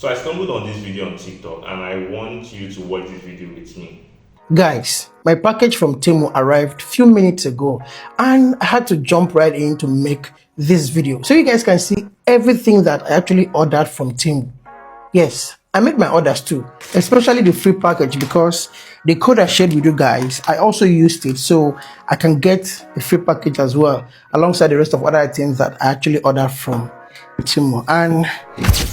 So I stumbled on this video on TikTok and I want you to watch this video with me. Guys, my package from Temu arrived few minutes ago and I had to jump right in to make this video so you guys can see everything that I actually ordered from Temu. Yes, I made my orders too, especially the free package because the code I shared with you guys, I also used it so I can get the free package as well alongside the rest of other items that I actually ordered from Temu. And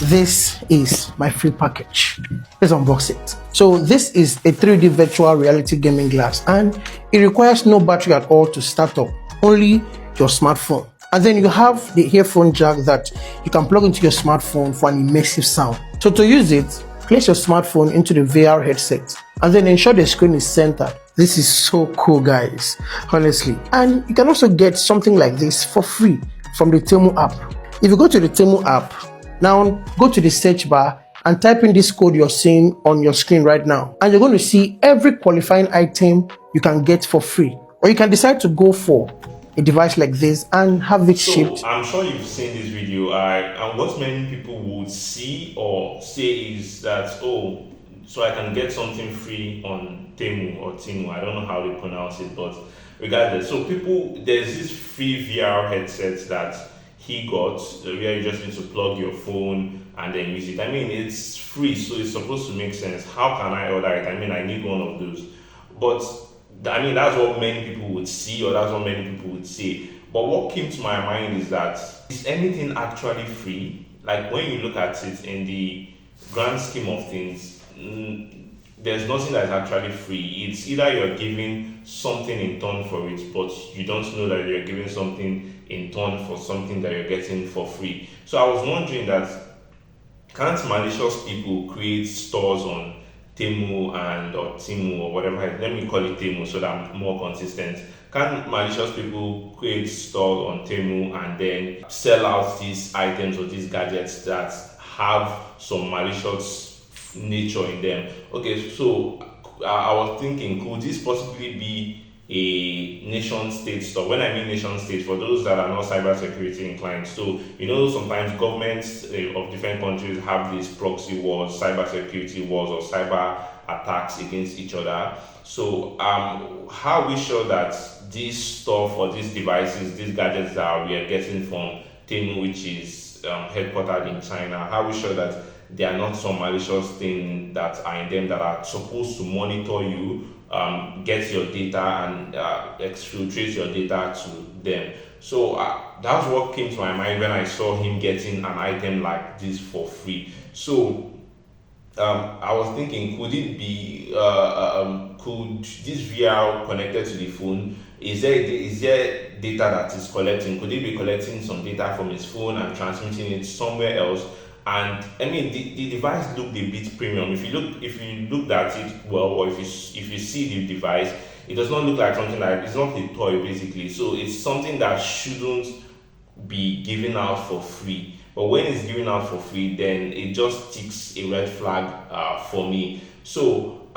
this is my free package. Let's unbox it. So this is a 3D virtual reality gaming glass and it requires no battery at all to start up, only your smartphone. And then you have the earphone jack that you can plug into your smartphone for an immersive sound. So to use it, place your smartphone into the VR headset and then ensure the screen is centered. This is so cool, guys, honestly. And you can also get something like this for free from the Temu app. If you go to the Temu app, now go to the search bar and type in this code you're seeing on your screen right now. And you're going to see every qualifying item you can get for free. Or you can decide to go for a device like this and have it shipped. I'm sure you've seen this video, and what many people would see or say is that, oh, so I can get something free on Temu or Temu, I don't know how they pronounce it, but regardless. So there's this free VR headset that he got, where you just need to plug your phone and then use it. I mean, it's free, so it's supposed to make sense. How can I order it? I mean, I need one of those. But I mean, that's what many people would see, or that's what many people would say. But what came to my mind is that, is anything actually free? Like, when you look at it in the grand scheme of things, there's nothing that is actually free. It's either you're giving something in turn for it, but you don't know that you're giving something in turn for something that you're getting for free. So I was wondering that, can't malicious people create stores on Temu or Temu or whatever? Let me call it Temu so that I'm more consistent. Can malicious people create stores on Temu and then sell out these items or these gadgets that have some malicious nature in them? Okay, so I was thinking, could this possibly be a nation state store? When I mean nation state, for those that are not cybersecurity inclined, so sometimes governments of different countries have these proxy wars, cybersecurity wars, or cyber attacks against each other. So how are we sure that this stuff or these devices, these gadgets that we are getting from Temu, which is headquartered in China, how are we sure that they are not some malicious thing that are in them that are supposed to monitor you, get your data and exfiltrate your data to them? So that's what came to my mind when I saw him getting an item like this for free. So I was thinking, could it be, could this VR connected to the phone, is there data that is collecting? Could it be collecting some data from his phone and transmitting it somewhere else? And I mean, the device looked a bit premium. If you looked at it well, or if you see the device, it does not look like something like, it's not a toy basically. So it's something that shouldn't be given out for free. But when it's given out for free, then it just ticks a red flag for me. So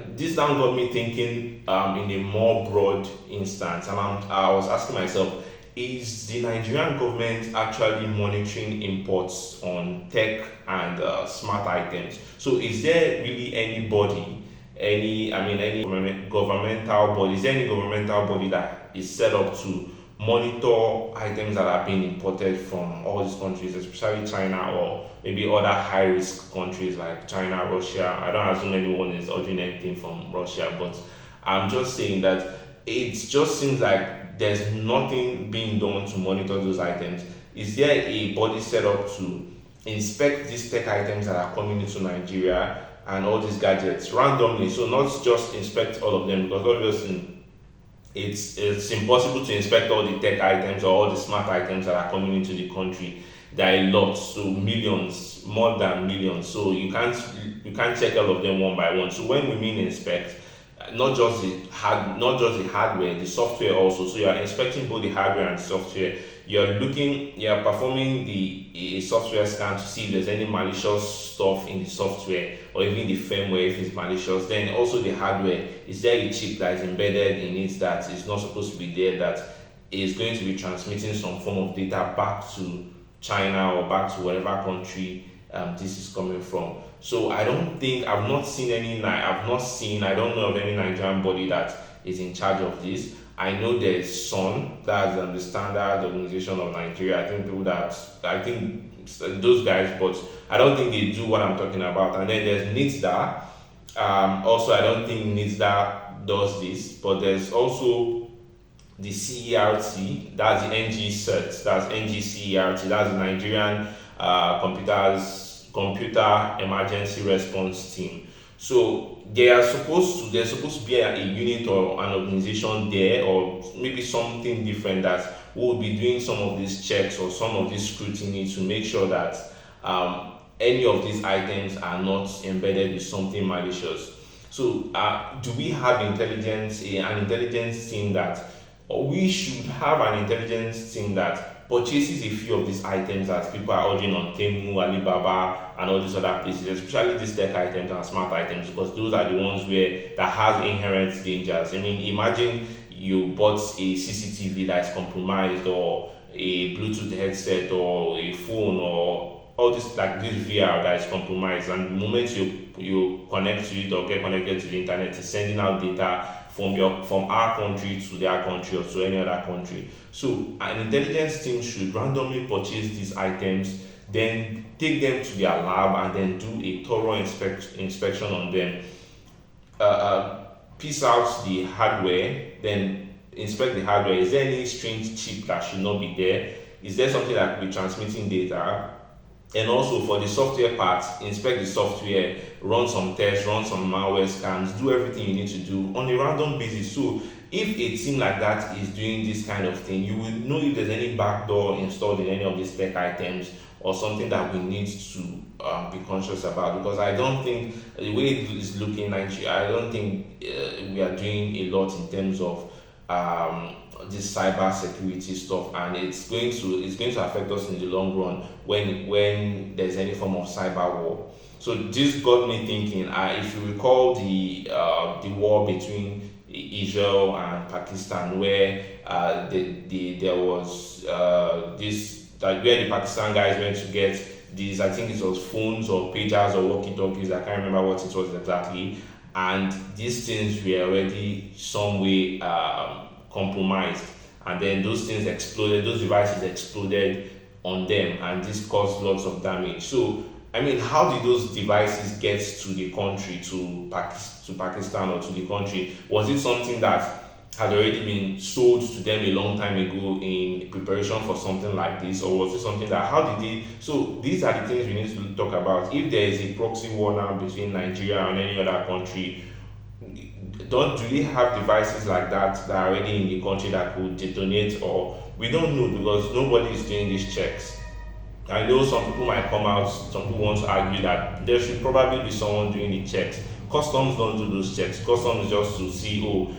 this now got me thinking in a more broad instance, and I was asking myself, is the Nigerian government actually monitoring imports on tech and smart items? So is there really anybody, any governmental body, is there any governmental body that is set up to monitor items that are being imported from all these countries, especially China or maybe other high risk countries like China, Russia? I don't assume anyone is ordering anything from Russia, but I'm just saying that it just seems like there's nothing being done to monitor those items. Is there a body set up to inspect these tech items that are coming into Nigeria and all these gadgets randomly? So not just inspect all of them, because obviously it's impossible to inspect all the tech items or all the smart items that are coming into the country. There are a lot, so millions, more than millions. So you can't check all of them one by one. So when we mean inspect, not just the hardware, the software also. So you are inspecting both the hardware and software. You're performing a software scan to see if there's any malicious stuff in the software or even the firmware if it's malicious. Then also the hardware, is there a chip that is embedded in it that is not supposed to be there, that is going to be transmitting some form of data back to China or back to whatever country this is coming from. So I don't think I've not seen I don't know of any Nigerian body that is in charge of this. I know there's SON, that's the Standard Organization of Nigeria. I think those guys, but I don't think they do what I'm talking about. And then there's Nitda. Also, I don't think Nitda does this, but there's also the CERT, that's the NG-CERT, that's NG-CERT, that's the Nigerian Computer Emergency Response Team. So there's supposed to be a unit or an organization there, or maybe something different, that will be doing some of these checks or some of this scrutiny to make sure that any of these items are not embedded with something malicious. So do we have an intelligence team that, or we should have an intelligence team that purchases a few of these items that people are ordering on Temu, Alibaba, and all these other places, especially these tech items and smart items, because those are the ones that has inherent dangers. I mean, imagine you bought a CCTV that is compromised, or a Bluetooth headset, or a phone, or all this, like this VR that is compromised, and the moment you connect to it or get connected to the internet, it's sending out data from our country to their country or to any other country. So an intelligence team should randomly purchase these items, then take them to their lab, and then do a thorough inspection on them. Piece out the hardware, then inspect the hardware. Is there any strange chip that should not be there? Is there something that could be transmitting data? And also for the software part, inspect the software, run some tests, run some malware scans, do everything you need to do on a random basis. So if a team like that is doing this kind of thing, you will know if there's any backdoor installed in any of these tech items, or something that we need to be conscious about. Because I don't think the way it is looking, Nigeria, I don't think we are doing a lot in terms of this cyber security stuff, and it's going to affect us in the long run when there's any form of cyber war. So this got me thinking. If you recall the war between Israel and Pakistan, where there was this, like, where the Pakistan guys went to get these, I think it was phones or pagers or walkie-talkies, I can't remember what it was exactly, and these things were already some way compromised, and then those devices exploded on them, and this caused lots of damage. So I mean, how did those devices get to the country, to Pakistan, or to the country? Was it something that had already been sold to them a long time ago in preparation for something like this, or was it something that, so these are the things we need to talk about. If there is a proxy war now between Nigeria and any other country, do they have devices like that are already in the country that could detonate? Or we don't know, because nobody is doing these checks. I know some people might come out, some people want to argue that there should probably be someone doing the checks. Customs don't do those checks. Customs is just to see, you're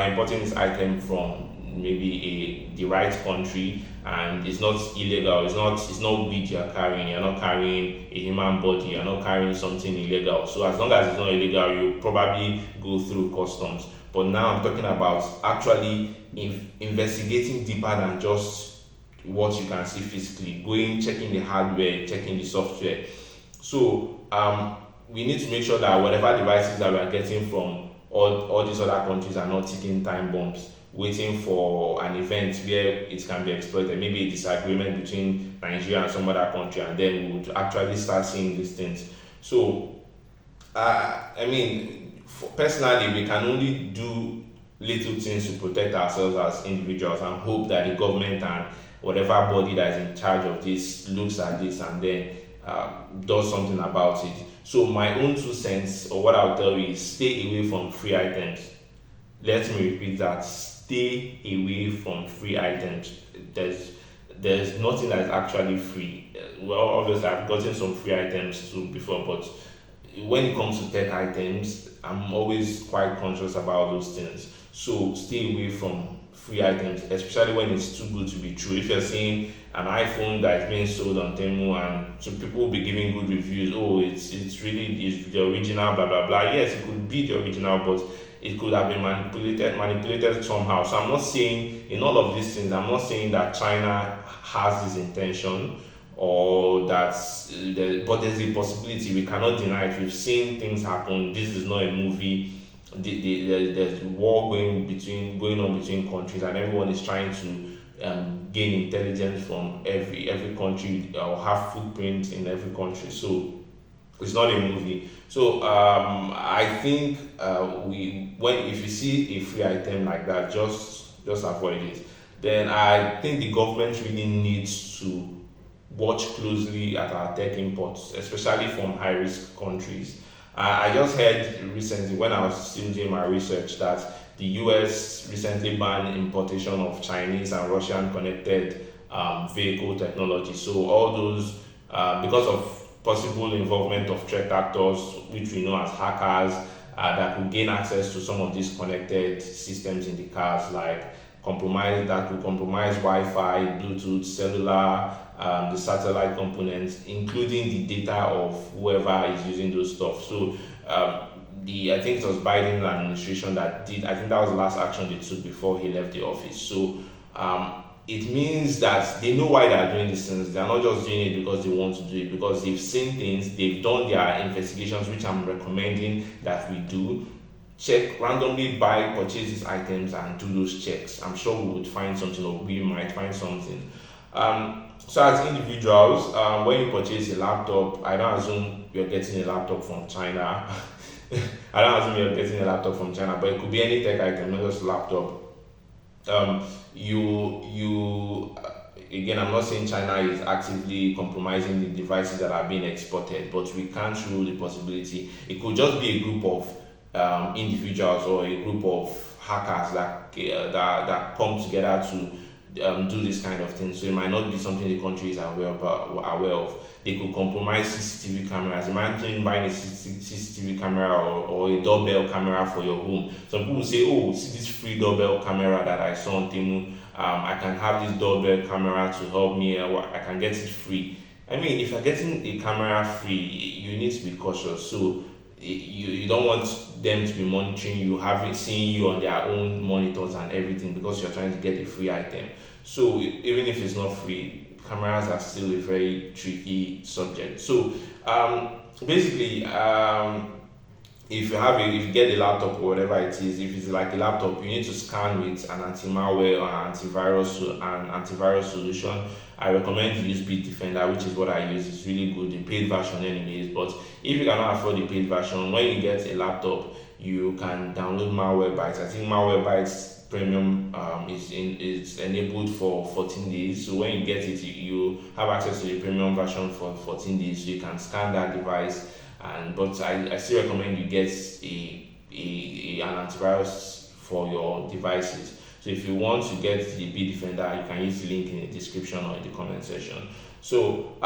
importing this item from maybe the right country, and it's not illegal, it's not weed you're carrying, you're not carrying a human body, you're not carrying something illegal. So as long as it's not illegal, you probably go through customs. But now I'm talking about actually investigating deeper than just what you can see physically, checking the hardware, checking the software. So we need to make sure that whatever devices that we are getting from all these other countries are not ticking time bombs, waiting for an event where it can be exploited, maybe a disagreement between Nigeria and some other country, and then we would actually start seeing these things. So personally, we can only do little things to protect ourselves as individuals, and hope that the government and whatever body that is in charge of this looks at this and then does something about it. So my own 2 cents, or what I'll tell you, is stay away from free items. Let me repeat that: stay away from free items. There's nothing that is actually free. Well, obviously I've gotten some free items too before, but when it comes to tech items, I'm always quite conscious about those things. So stay away from free items, especially when it's too good to be true. If you're seeing an iPhone that's being sold on Temu, and so people will be giving good reviews, it's really the original, blah blah blah. Yes, it could be the original, but it could have been manipulated somehow. So I'm not saying, in all of these things, I'm not saying that China has this intention, or but there's a possibility. We cannot deny it. We've seen things happen. This is not a movie. There's war going on between countries, and everyone is trying to gain intelligence from every country, or have footprints in every country. So it's not a movie. So I think if you see a free item like that, just avoid it. Then I think the government really needs to watch closely at our tech imports, especially from high risk countries. I just heard recently, when I was still doing my research, that the US recently banned importation of Chinese and Russian connected vehicle technology. So all those, because of possible involvement of threat actors, which we know as hackers, that could gain access to some of these connected systems in the cars, like that could compromise Wi-Fi, Bluetooth, cellular, the satellite components, including the data of whoever is using those stuff. So I think it was Biden administration that did. I think that was the last action they took before he left the office. So it means that they know why they are doing these things. They are not just doing it because they want to do it, because they've seen things, they've done their investigations, which I'm recommending that we do. Check, randomly buy, purchase these items and do those checks. I'm sure we would find something, or we might find something. So as individuals, when you purchase a laptop, I don't assume you're getting a laptop from China. I don't assume you're getting a laptop from China, but it could be any tech item, not just a laptop. Again, I'm not saying China is actively compromising the devices that are being exported, but we can't rule the possibility. It could just be a group of individuals or a group of hackers that come together to do this kind of thing. So it might not be something the country is aware of. They could compromise CCTV cameras. Imagine buying a CCTV camera or a doorbell camera for your home. Some people say, "Oh, see this free doorbell camera that I saw on Temu. I can have this doorbell camera to help me. I can get it free." I mean, if you're getting a camera free, you need to be cautious. So you don't want them to be monitoring you, seeing you on their own monitors and everything, because you're trying to get a free item. So even if it's not free, cameras are still a very tricky subject. So basically, if you get a laptop or whatever it is, if it's like a laptop, you need to scan with an anti-malware or antivirus solution. I recommend you use Bitdefender, which is what I use. It's really good, the paid version anyways. But if you cannot afford the paid version, when you get a laptop, you can download Malwarebytes. I think Malwarebytes Premium is enabled for 14 days. So when you get it, you have access to the premium version for 14 days. So you can scan that device. But I still recommend you get an antivirus for your devices. So if you want to get the Bitdefender, you can use the link in the description or in the comment section. So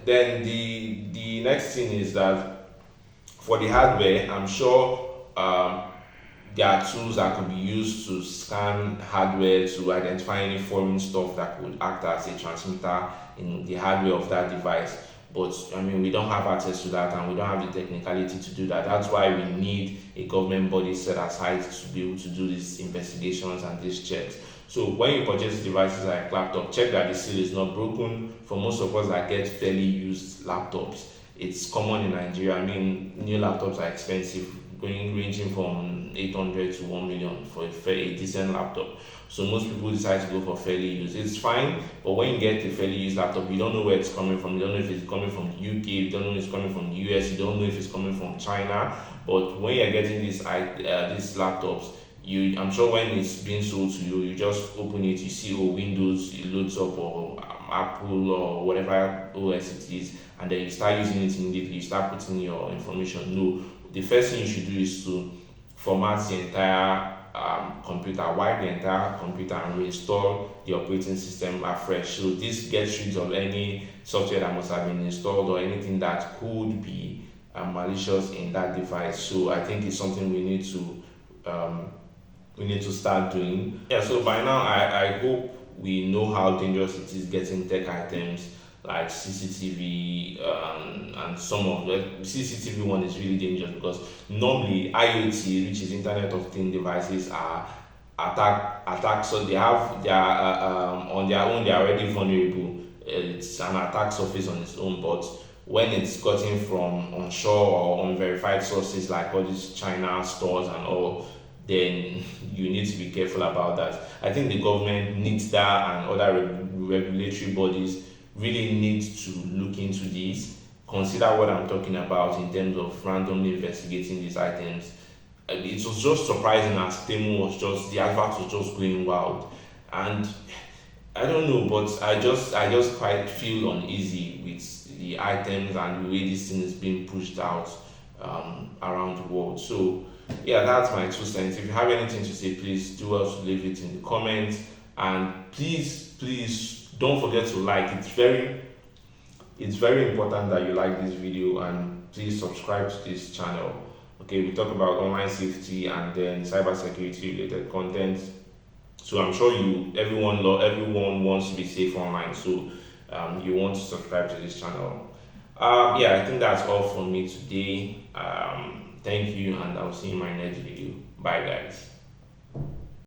then the next thing is that for the hardware, I'm sure there are tools that could be used to scan hardware to identify any foreign stuff that could act as a transmitter in the hardware of that device. But I mean, we don't have access to that, and we don't have the technicality to do that. That's why we need a government body set aside to be able to do these investigations and these checks. So when you purchase devices like laptop, check that the seal is not broken. For most of us that get fairly used laptops, it's common in Nigeria. I mean, new laptops are expensive, ranging from 800 to 1 million for a decent laptop. So most people decide to go for fairly used. It's fine, but when you get a fairly used laptop, you don't know where it's coming from. You don't know if it's coming from the UK, you don't know if it's coming from the US, you don't know if it's coming from China. But when you're getting these laptops, I'm sure when it's being sold to you, you just open it, you see Windows, it loads up, or Apple or whatever OS it is, and then you start using it immediately, you start putting your information. No, the first thing you should do is to format the entire computer, wipe the entire computer, and reinstall the operating system afresh. So this gets rid of any software that must have been installed or anything that could be malicious in that device. So I think it's something we need to start doing. Yeah. So by now, I hope we know how dangerous it is getting tech items like CCTV, and some of the CCTV one is really dangerous, because normally IoT, which is Internet of Things devices, are attacked. So they have on their own, they are already vulnerable. it's an attack surface on its own, but when it's gotten from onshore or unverified sources like all these China stores and all, then you need to be careful about that. I think the government, Nitda, and other regulatory bodies really need to look into this, consider what I'm talking about in terms of randomly investigating these items. It was just surprising as Temu was just, the advert was just going wild. And I don't know, but I just quite feel uneasy with the items and the way this thing is being pushed out around the world. So yeah, that's my 2 cents. If you have anything to say, please do also leave it in the comments, and please don't forget to like. It's very important that you like this video, and please subscribe to this channel. Okay, we talk about online safety and then cybersecurity related content. So I'm sure everyone wants to be safe online. So you want to subscribe to this channel. Yeah, I think that's all from me today. Thank you, and I'll see you in my next video. Bye, guys.